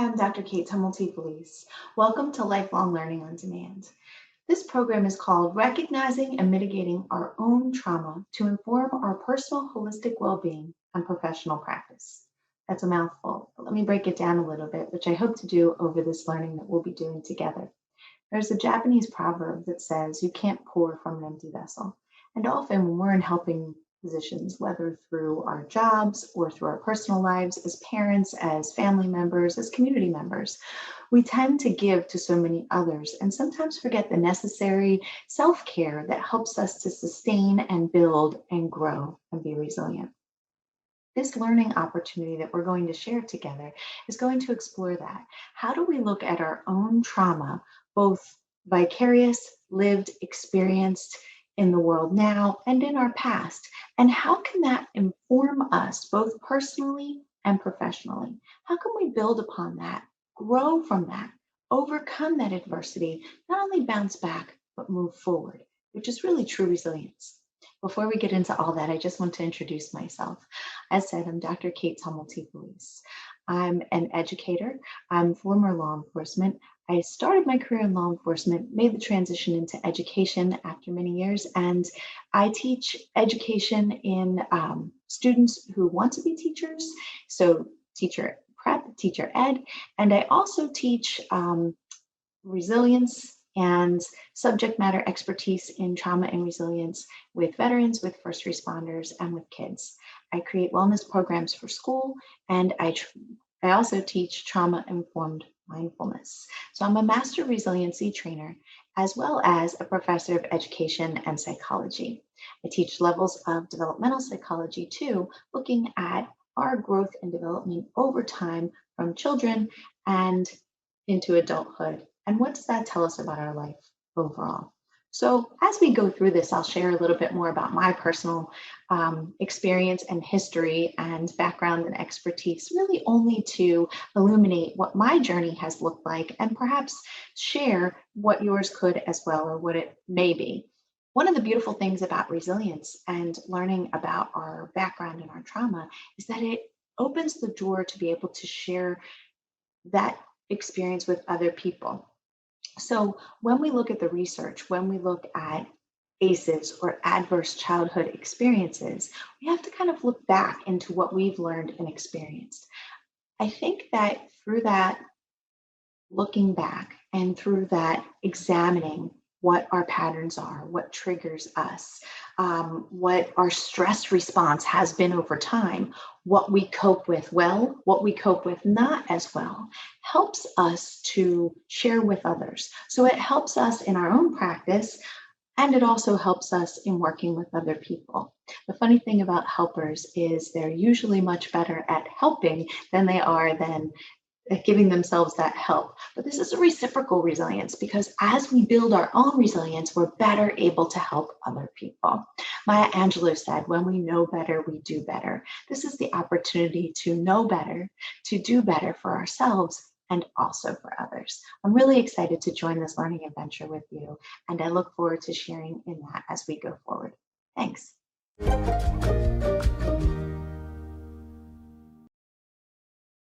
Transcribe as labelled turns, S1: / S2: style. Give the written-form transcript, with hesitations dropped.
S1: I'm Dr. Tumelty Felice. Welcome to Lifelong Learning on Demand. This program is called Recognizing and Mitigating Our Own Trauma to Inform Our Personal Holistic Well-Being and Professional Practice. That's a mouthful, but let me break it down a little bit, which I hope to do over this learning that we'll be doing together. There's a Japanese proverb that says, you can't pour from an empty vessel. And often when we're in helping positions, whether through our jobs or through our personal lives, as parents, as family members, as community members, we tend to give to so many others and sometimes forget the necessary self-care that helps us to sustain and build and grow and be resilient. This learning opportunity that we're going to share together is going to explore that. How do we look at our own trauma, both vicarious, lived, experienced in the world now and in our past? And how can that inform us both personally and professionally? How can we build upon that, grow from that, overcome that adversity, not only bounce back, but move forward, which is really true resilience. Before we get into all that, I just want to introduce myself. As said, I'm Dr. Tumelty Felice. I'm an educator. I'm former law enforcement. I started my career in law enforcement, made the transition into education after many years, and I teach education in students who want to be teachers, so teacher prep, teacher ed, and I also teach resilience and subject matter expertise in trauma and resilience with veterans, with first responders, and with kids. I create wellness programs for school, and I also teach trauma-informed mindfulness. So I'm a master resiliency trainer, as well as a professor of education and psychology. I teach levels of developmental psychology too, looking at our growth and development over time from children and into adulthood. And what does that tell us about our life overall? So as we go through this, I'll share a little bit more about my personal experience and history and background and expertise, really only to illuminate what my journey has looked like and perhaps share what yours could as well, or what it may be. One of the beautiful things about resilience and learning about our background and our trauma is that it opens the door to be able to share that experience with other people. So when we look at the research, when we look at ACEs or adverse childhood experiences, we have to kind of look back into what we've learned and experienced. I think that through that looking back and through that examining what our patterns are, what triggers us, what our stress response has been over time, what we cope with well, what we cope with not as well, helps us to share with others. So it helps us in our own practice, and it also helps us in working with other people. The funny thing about helpers is they're usually much better at helping than they are than at giving themselves that help. But this is a reciprocal resilience, because as we build our own resilience, we're better able to help other people. Maya Angelou said, when we know better, we do better. This is the opportunity to know better, to do better for ourselves and also for others. I'm really excited to join this learning adventure with you, and I look forward to sharing in that as we go forward. Thanks.